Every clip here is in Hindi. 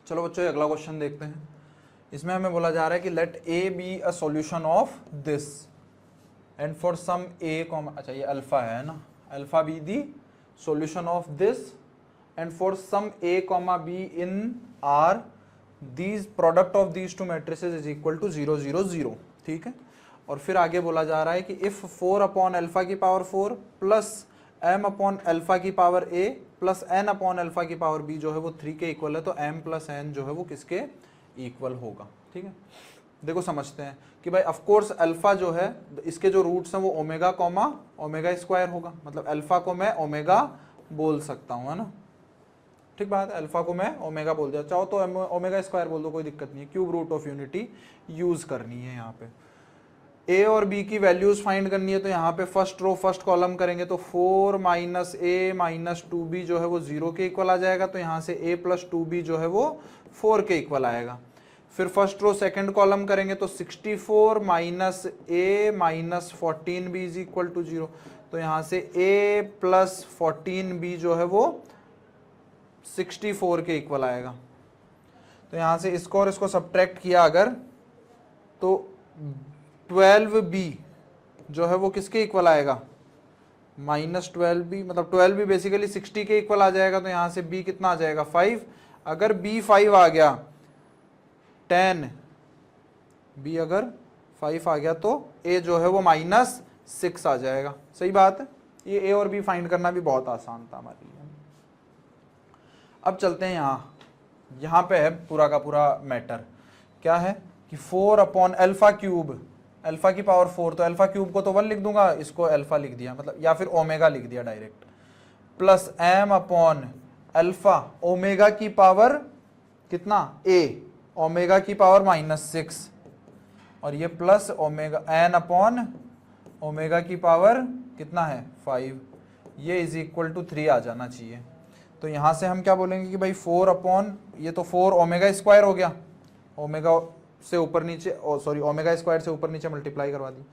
चलो बच्चों अगला क्वेश्चन देखते हैं। इसमें हमें बोला जा रहा है कि let a be a solution of this and for some a comma, अच्छा ये अल्फा है ना, alpha be the solution of this and for some a comma b in R these product of these two matrices is equal to 0 0 0। ठीक है, और फिर आगे बोला जा रहा है कि इफ 4 अपॉन अल्फा की power 4 plus m upon alpha की power a plus n upon alpha की पावर b जो है वो 3 के इक्वल है, तो m प्लस n जो है वो किसके इक्वल होगा। ठीक है, देखो समझते हैं कि भाई ऑफ कोर्स अल्फा जो है इसके जो रूट्स हैं वो ओमेगा कॉमा ओमेगा स्क्वायर होगा, मतलब अल्फा को मैं ओमेगा बोल सकता हूँ, है ना। ठीक बात है, अल्फा को मैं ओमेगा बोल दिया, चाहो तो ओमेगा स्क्वायर बोल दो, कोई दिक्कत नहीं है। Cube root of unity use करनी है यहाँ पे। ए और बी की वैल्यूज फाइंड करनी है, तो यहाँ पे फर्स्ट रो फर्स्ट कॉलम करेंगे तो 4 माइनस ए माइनस 2b जो है वो 0 के इक्वल आ जाएगा, तो यहाँ से a प्लस 2b जो है वो 4 के इक्वल आएगा। फिर फर्स्ट रो सेकंड कॉलम करेंगे तो 64 minus a minus 14b is equal to 0, तो यहाँ से a प्लस 14b जो है वो 64 के इक्वल आएगा। तो यहाँ से इसको और इसको सब्ट्रैक्ट किया अगर, तो 12b जो है वो किसके इक्वल आएगा, माइनस 12b, मतलब 12b बेसिकली 60 के इक्वल आ जाएगा, तो यहाँ से b कितना आ जाएगा 5। अगर b 5 आ गया 10, b अगर 5 आ गया तो a जो है वो माइनस 6 आ जाएगा। सही बात है, ये a और b फाइंड करना भी बहुत आसान था हमारे लिए। अब चलते हैं यहाँ पे है पूरा का पूरा मैटर, क्या है कि 4 अपॉन अल्फा क्यूब, अल्फा की पावर 4, तो अल्फा क्यूब को तो 1 लिख दूंगा, इसको अल्फा लिख दिया, मतलब या फिर ओमेगा लिख दिया direct, plus m upon alpha omega की पावर कितना a, ओमेगा की पावर -6, और ये plus omega n upon omega की पावर कितना है 5, ये इज इक्वल टू 3 आ जाना चाहिए। तो यहाँ से हम क्या बोलेंगे कि भाई 4 अपॉन, ये तो 4 ओमेगा स्क्वायर हो गया, ओमेगा से ऊपर नीचे, सॉरी ओमेगा स्क्वायर से ऊपर नीचे मल्टीप्लाई करवा दी,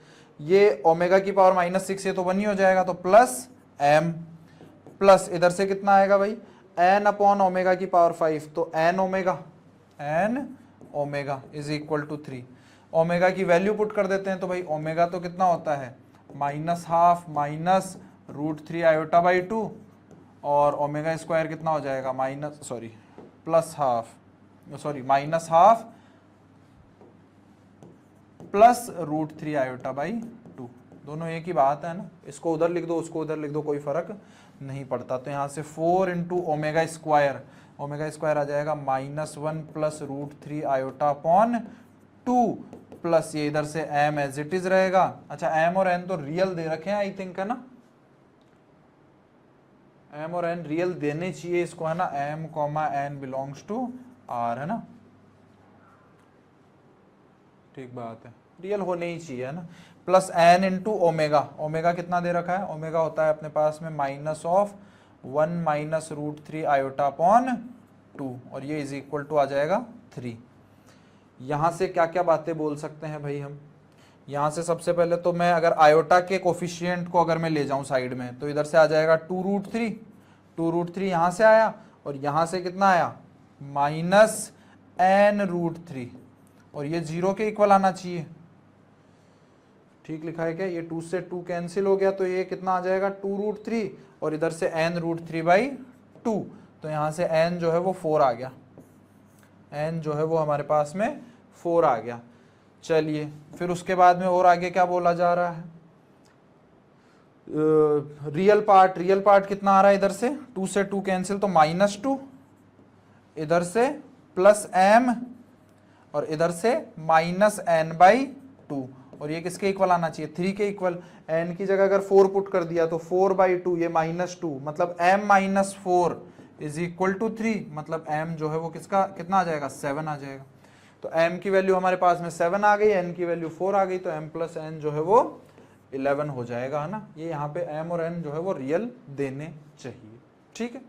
ये ओमेगा की पावर -6 ये तो 1 ही हो जाएगा, तो प्लस m प्लस इधर से कितना आएगा भाई n अपॉन ओमेगा की पावर 5, तो n omega is equal to 3। Omega की वैल्यू पुट कर देते हैं, तो भाई ओमेगा तो कितना होता है -12 माइनस √3 आयोटा बाई 2, और ओमेगा स्क्वायर कितना हो जाएगा प्लस -12 प्लस √3 आयोटा बाई 2, दोनों एक ही बात है ना। इसको उधर लिख दो उसको उधर लिख दो, कोई फर्क नहीं पड़ता। तो यहाँ से 4 इंटू ओमेगा स्क्वायर आ जाएगा -1 प्लस √3 आयोटा अपॉन 2 प्लस ये इधर से m एज इट इज रहेगा। अच्छा m और n तो रियल दे रखे हैं आई थिंक, है ना, m और n रियल देने चाहिए इसको, है ना, m comma n belongs to r, है ना, ठीक बात है, रियल होने ही चाहिए, है ना। Plus n into omega, omega कितना दे रखा है, ओमेगा होता है अपने पास में -1 माइनस √3 आयोटा अपॉन 2, और ये इज इक्वल टू आ जाएगा 3। यहाँ से क्या क्या बातें बोल सकते हैं भाई हम, यहाँ से सबसे पहले तो मैं अगर आयोटा के कोफिशिएंट को अगर मैं ले जाऊँ साइड में, तो इधर से आ जाएगा 2√3 यहाँ से आया, और यहाँ से कितना आया -n√3, और ये 0 के इक्वल आना चाहिए। ठीक लिखा है क्या, ये 2 से 2 कैंसिल हो गया, तो ये कितना आ जाएगा 2√3, और इधर से n√3 बाई 2, तो यहाँ से n जो है वो 4 आ गया, n जो है वो हमारे पास में 4 आ गया। चलिए फिर उसके बाद में और आगे क्या बोला जा रहा है, रियल पार्ट कितना आ रहा है, इधर से 2 से 2 कैंसिल, तो -2, इधर से प्लस m, और इधर से -n/2, और ये किसके इक्वल आना चाहिए 3 के इक्वल। n की जगह अगर 4 पुट कर दिया तो 4/2, ये -2, मतलब m-4 इज इक्वल टू 3, मतलब m जो है वो किसका कितना आ जाएगा 7 आ जाएगा। तो m की वैल्यू हमारे पास में 7 आ गई, n की वैल्यू 4 आ गई, तो m प्लस n जो है वो 11 हो जाएगा, है ना। ये यहाँ पे m और n जो है वो रियल देने चाहिए, ठीक है।